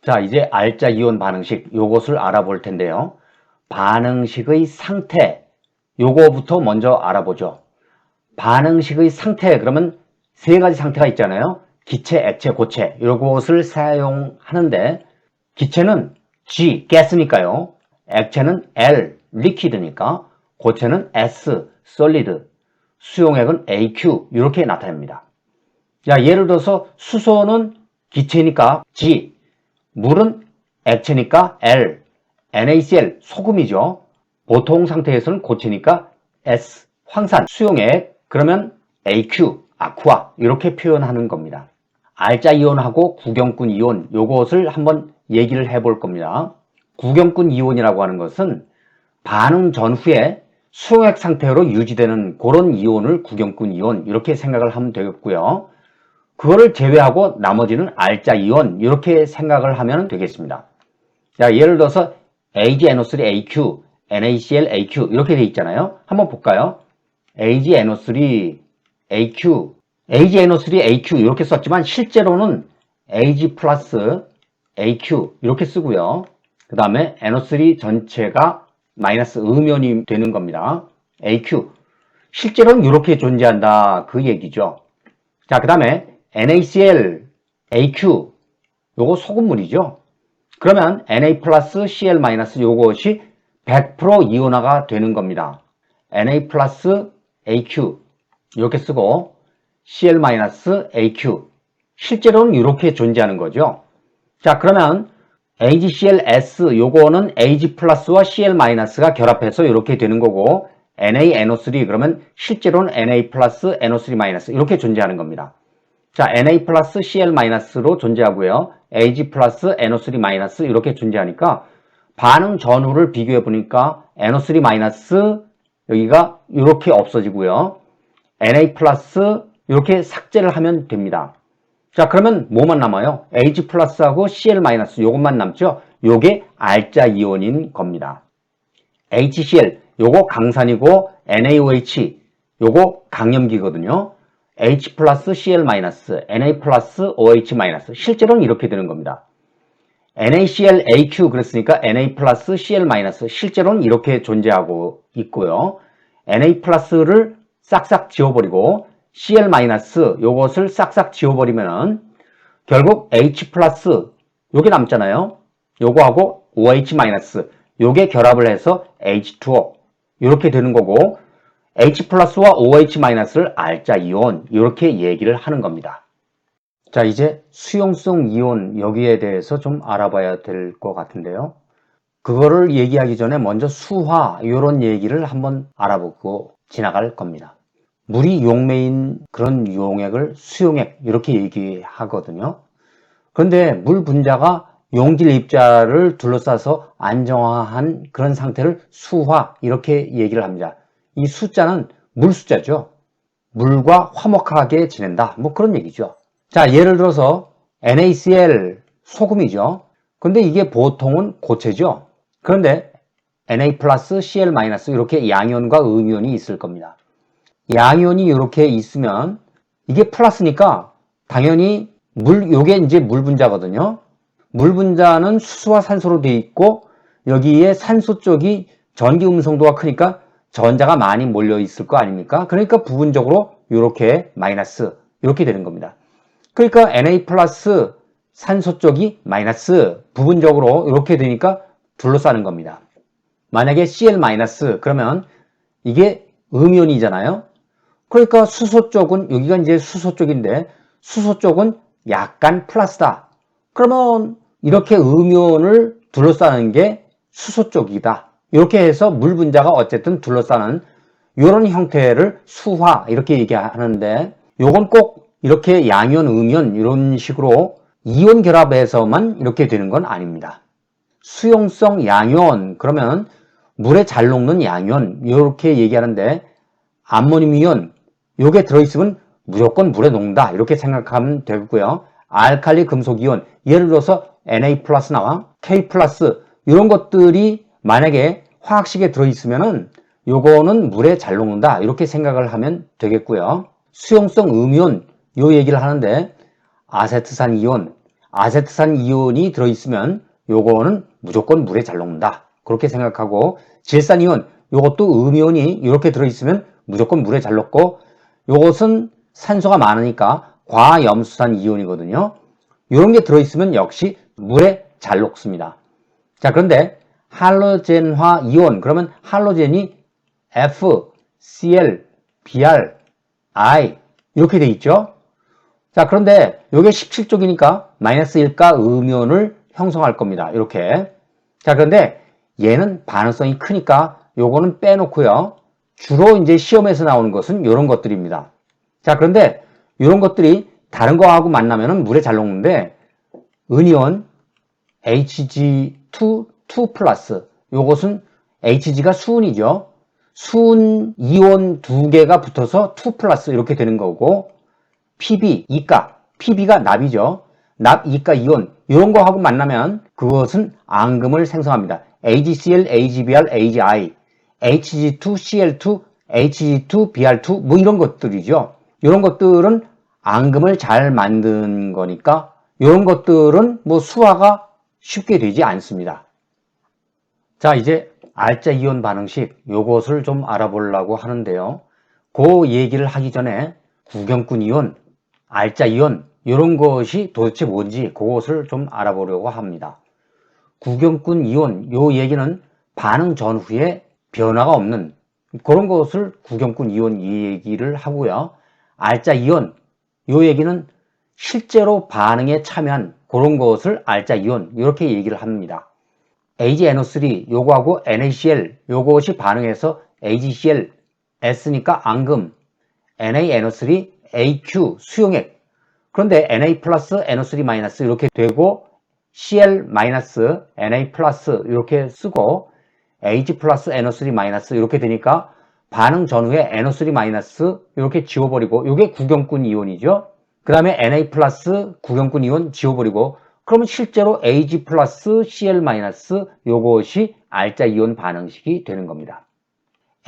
자, 이제 알자 이온 반응식 요것을 알아볼 텐데요. 반응식의 상태 요거부터 먼저 알아보죠. 반응식의 상태 그러면 세 가지 상태가 있잖아요. 기체, 액체, 고체 요것을 사용하는데 기체는 G, 가스니까요. 액체는 L, 리퀴드니까 고체는 S, 솔리드, 수용액은 AQ 이렇게 나타냅니다. 자, 예를 들어서 수소는 기체니까 G, 물은 액체니까 L, NaCl 소금이죠. 보통 상태에서는 고체니까 S, 황산, 수용액 그러면 AQ, 아쿠아 이렇게 표현하는 겁니다. 알자 이온하고 구경꾼 이온 요것을 한번 얘기를 해볼 겁니다. 구경꾼 이온이라고 하는 것은 반응 전후에 수용액 상태로 유지되는 그런 이온을 구경꾼 이온 이렇게 생각을 하면 되겠고요. 그거를 제외하고 나머지는 알자 이온 이렇게 생각을 하면 되겠습니다. 자, 예를 들어서 AgNO3AQ, NaClAQ 이렇게 돼 있잖아요. 한번 볼까요? AgNO3AQ, AgNO3AQ 이렇게 썼지만 실제로는 Ag 플러스 AQ 이렇게 쓰고요. 그 다음에 NO3 전체가 마이너스 음연이 되는 겁니다. AQ 실제로는 이렇게 존재한다 그 얘기죠. 자, 그 다음에 NaCl, AQ 요거 소금물이죠. 그러면 Na 플러스 Cl 마이너스 요것이 100% 이온화가 되는 겁니다. Na 플러스 AQ 이렇게 쓰고 Cl 마이너스 AQ 실제로는 이렇게 존재하는 거죠. 자, 그러면 AgClS 요거는 Ag 플러스와 Cl 마이너스가 결합해서 이렇게 되는 거고 NaNO3 그러면 실제로는 Na 플러스 NO3 마이너스 이렇게 존재하는 겁니다. 자, Na 플러스 Cl 마이너스로 존재하고요. Ag 플러스 NO3 마이너스 이렇게 존재하니까 반응 전후를 비교해 보니까 NO3 마이너스 여기가 이렇게 없어지고요. Na 플러스 이렇게 삭제를 하면 됩니다. 자, 그러면 뭐만 남아요? Ag 플러스하고 Cl 마이너스 요것만 남죠? 요게 알자 이온인 겁니다. HCl 요거 강산이고 NaOH 요거 강염기거든요. H 플러스 Cl 마이너스, Na 플러스 OH 마이너스 실제로는 이렇게 되는 겁니다. NaCl AQ 그랬으니까 Na 플러스 Cl 마이너스 실제로는 이렇게 존재하고 있고요. Na 플러스를 싹싹 지워버리고 Cl 마이너스 요것을 싹싹 지워버리면은 결국 H 플러스 요게 남잖아요. 요거하고 OH 마이너스 요게 결합을 해서 H2O 이렇게 되는 거고 H 플러스와 OH 마이너스를 알자 이온 이렇게 얘기를 하는 겁니다. 자, 이제 수용성 이온 여기에 대해서 좀 알아봐야 될 것 같은데요. 그거를 얘기하기 전에 먼저 수화 이런 얘기를 한번 알아보고 지나갈 겁니다. 물이 용매인 그런 용액을 수용액 이렇게 얘기하거든요. 그런데 물 분자가 용질 입자를 둘러싸서 안정화한 그런 상태를 수화 이렇게 얘기를 합니다. 이 숫자는 물 숫자죠. 물과 화목하게 지낸다. 뭐 그런 얘기죠. 자, 예를 들어서 NaCl 소금이죠. 근데 이게 보통은 고체죠. 그런데 Na 플러스 Cl 마이너스 이렇게 양이온과 음이온이 있을 겁니다. 양이온이 이렇게 있으면 이게 플러스니까 당연히 요게 이제 물 분자거든요. 물 분자는 수소와 산소로 되어 있고 여기에 산소 쪽이 전기 음성도가 크니까 전자가 많이 몰려 있을 거 아닙니까? 그러니까 부분적으로 이렇게 마이너스 이렇게 되는 겁니다. 그러니까 Na 플러스 산소 쪽이 마이너스 부분적으로 이렇게 되니까 둘러싸는 겁니다. 만약에 Cl 마이너스 그러면 이게 음이온이잖아요. 그러니까 수소 쪽은 여기가 이제 수소 쪽인데 수소 쪽은 약간 플러스다. 그러면 이렇게 음이온을 둘러싸는 게 수소 쪽이다. 이렇게 해서 물 분자가 어쨌든 둘러싸는 이런 형태를 수화 이렇게 얘기하는데 요건 꼭 이렇게 양이온, 음이온 이런 식으로 이온 결합해서만 이렇게 되는 건 아닙니다. 수용성 양이온 그러면 물에 잘 녹는 양이온 이렇게 얘기하는데 암모늄 이온 요게 들어있으면 무조건 물에 녹는다 이렇게 생각하면 되고요. 알칼리 금속 이온 예를 들어서 Na 플러스나 K 플러스 이런 것들이 만약에 화학식에 들어있으면은 요거는 물에 잘 녹는다 이렇게 생각을 하면 되겠고요. 수용성 음이온 요 얘기를 하는데 아세트산 이온, 아세트산 이온이 들어있으면 요거는 무조건 물에 잘 녹는다. 그렇게 생각하고 질산 이온 요것도 음이온이 이렇게 들어있으면 무조건 물에 잘 녹고 요것은 산소가 많으니까 과염수산 이온이거든요. 이런 게 들어있으면 역시 물에 잘 녹습니다. 자, 그런데 할로젠화 이온 그러면 할로젠이 F, Cl, Br, I 이렇게 돼 있죠. 자, 그런데 이게 17쪽이니까 마이너스 1가 음이온을 형성할 겁니다. 이렇게. 자, 그런데 얘는 반응성이 크니까 요거는 빼놓고요. 주로 이제 시험에서 나오는 것은 이런 것들입니다. 자, 그런데 이런 것들이 다른 거하고 만나면 물에 잘 녹는데 은이온 Hg2 2플러스 요것은 Hg가 수은이죠. 수은 이온 두 개가 붙어서 2플러스 이렇게 되는 거고 Pb, 이가, Pb가 납이죠. 납, 이가, 이온 이런 거하고 만나면 그것은 앙금을 생성합니다. AgCl, AgBr, AgI, Hg2Cl2, Hg2Br2 뭐 이런 것들이죠. 이런 것들은 앙금을 잘 만든 거니까 이런 것들은 뭐 수화가 쉽게 되지 않습니다. 자, 이제 알짜 이온 반응식 요것을 좀 알아보려고 하는데요. 그 얘기를 하기 전에 구경꾼 이온, 알짜 이온 이런 것이 도대체 뭔지 그것을 좀 알아보려고 합니다. 구경꾼 이온 요 얘기는 반응 전후에 변화가 없는 그런 것을 구경꾼 이온 얘기를 하고요. 알짜 이온 요 얘기는 실제로 반응에 참여한 그런 것을 알짜 이온 이렇게 얘기를 합니다. AgNO3 요거하고 NaCl 요것이 반응해서 AgCl S니까 앙금 NaNO3 AQ 수용액 그런데 Na 플러스 NO3 마이너스 이렇게 되고 Cl 마이너스 Na 플러스 이렇게 쓰고 Ag 플러스 NO3 마이너스 이렇게 되니까 반응 전후에 NO3 마이너스 이렇게 지워버리고 이게 구경꾼 이온이죠. 그 다음에 Na 플러스 구경꾼 이온 지워버리고 그러면 실제로 Ag 플러스 Cl 마이너스 요것이 알짜 이온 반응식이 되는 겁니다.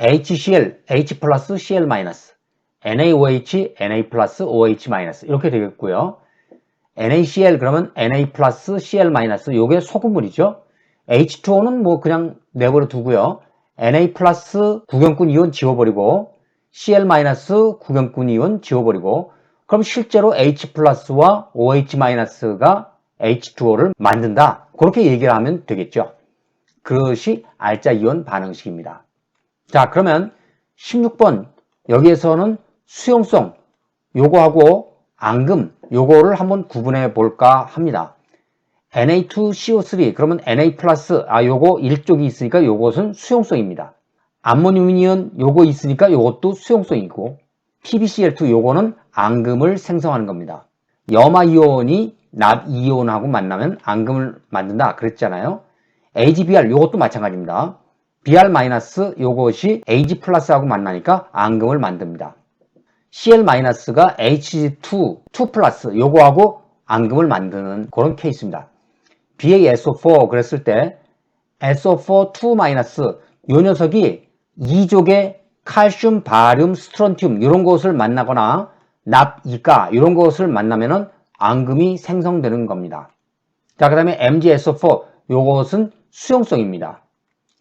HCl, H 플러스 Cl 마이너스 NaOH, Na 플러스 OH 마이너스 이렇게 되겠고요. NaCl 그러면 Na 플러스 Cl 마이너스 요게 소금물이죠. H2O는 뭐 그냥 내버려 두고요. Na 플러스 구경꾼 이온 지워버리고 Cl 마이너스 구경꾼 이온 지워버리고 그럼 실제로 H 플러스와 OH 마이너스가 H2O를 만든다. 그렇게 얘기를 하면 되겠죠. 그것이 알짜 이온 반응식입니다. 자, 그러면 16번 여기에서는 수용성 요거하고 앙금 요거를 한번 구분해 볼까 합니다. Na2CO3 그러면 Na 플러스 요거 1쪽이 있으니까 요것은 수용성입니다. 암모늄 이온 요거 있으니까 요것도 수용성이고 PbCl2 요거는 앙금을 생성하는 겁니다. 염화 이온이 납 이온하고 만나면 앙금을 만든다 그랬잖아요. AgBr 요것도 마찬가지입니다. Br- 요것이 Ag 플러스하고 만나니까 앙금을 만듭니다. Cl-가 Hg2 2플러스 요거하고 앙금을 만드는 그런 케이스입니다. BaSO4 그랬을 때 SO4 2- 요 녀석이 2족의 칼슘, 바륨, 스트론튬 이런 것을 만나거나 납, 이가 이런 것을 만나면은 앙금이 생성되는 겁니다. 자, 그 다음에 MgSO4 요것은 수용성입니다.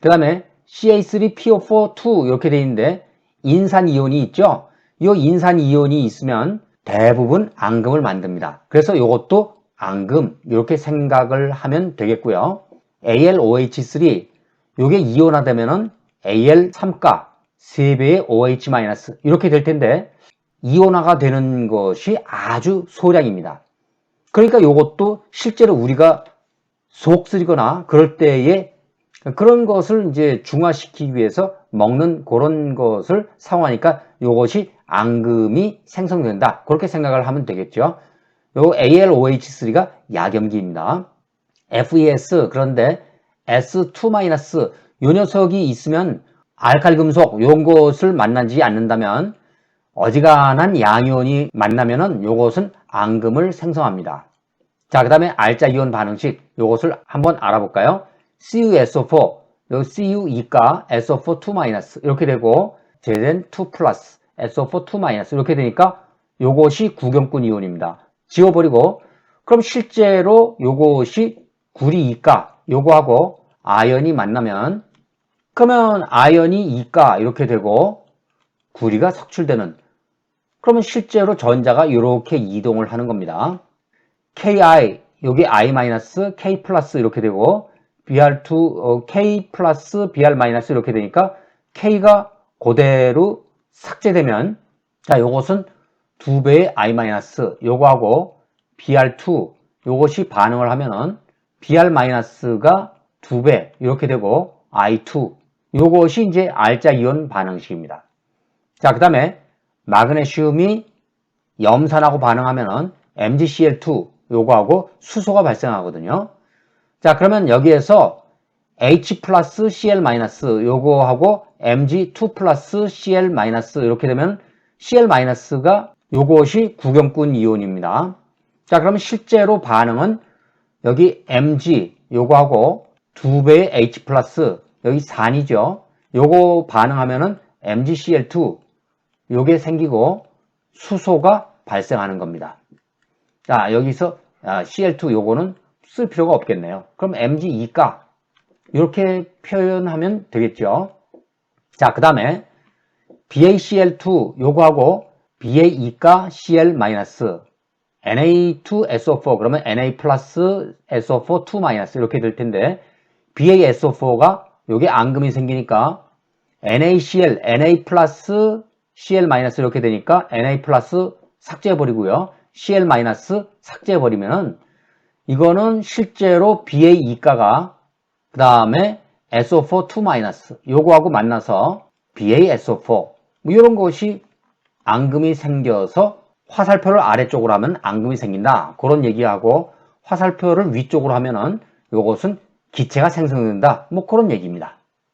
그 다음에 CA3PO4 2 이렇게 되어 있는데 인산 이온이 있죠. 이 인산 이온이 있으면 대부분 앙금을 만듭니다. 그래서 이것도 앙금 이렇게 생각을 하면 되겠고요. AlOH3 이게 이온화되면은 Al3가 3배의 OH- 이렇게 될 텐데 이온화가 되는 것이 아주 소량입니다. 그러니까 이것도 실제로 우리가 속 쓰리거나 그럴 때에 그런 것을 이제 중화시키기 위해서 먹는 그런 것을 사용하니까 이것이 앙금이 생성된다. 그렇게 생각을 하면 되겠죠. 요 AlOH3가 약염기입니다. FeS 그런데 S2- 요 녀석이 있으면 알칼리 금속 이런 것을 만나지 않는다면 어지간한 양이온이 만나면은 요것은 앙금을 생성합니다. 자, 그 다음에 알짜 이온 반응식 요것을 한번 알아볼까요? CuSO4 요 Cu2가 SO4 2- 이렇게 되고 Zn2 플러스 SO4 2- 이렇게 되니까 요것이 구경꾼 이온입니다. 지워버리고 그럼 실제로 요것이 구리 2가 요거하고 아연이 만나면 그러면 아연이 2가 이렇게 되고 구리가 석출되는 그러면 실제로 전자가 이렇게 이동을 하는 겁니다. Ki 여기 I 마이너스 K 플러스 이렇게 되고 Br2 K 플러스 Br 마이너스 이렇게 되니까 K가 그대로 삭제되면 자 요것은 2배의 I 마이너스 요거하고 Br2 요것이 반응을 하면은 Br 마이너스가 2배 이렇게 되고 I2 요것이 이제 R자 이온 반응식입니다. 자, 그 다음에 마그네슘이 염산하고 반응하면은 MgCl2 요거하고 수소가 발생하거든요. 자, 그러면 여기에서 H 플러스 Cl 마이너스 요거하고 Mg2 플러스 Cl 마이너스 이렇게 되면 Cl 마이너스가 요것이 구경꾼 이온입니다. 자, 그러면 실제로 반응은 여기 Mg 요거하고 2배의 H 플러스 여기 산이죠. 요거 반응하면은 MgCl2 요게 생기고 수소가 발생하는 겁니다. 자, 여기서 Cl2 요거는 쓸 필요가 없겠네요. 그럼 Mg2가 이렇게 표현하면 되겠죠. 자, 그 다음에 BaCl2 요거하고 BA2가 Cl 마이너스 Na2SO4 그러면 Na 플러스 SO4 2 마이너스 이렇게 될 텐데 BaSO4가 요게 앙금이 생기니까 NaCl, Na 플러스 Cl 마이너스 이렇게 되니까 Na 플러스 삭제해버리고요. Cl 마이너스 삭제해버리면 이거는 실제로 BA2가가 그 다음에 SO4 2 마이너스 요거하고 만나서 BaSO4 뭐 이런 것이 앙금이 생겨서 화살표를 아래쪽으로 하면 앙금이 생긴다. 그런 얘기하고 화살표를 위쪽으로 하면은 요것은 기체가 생성된다. 뭐 그런 얘기입니다.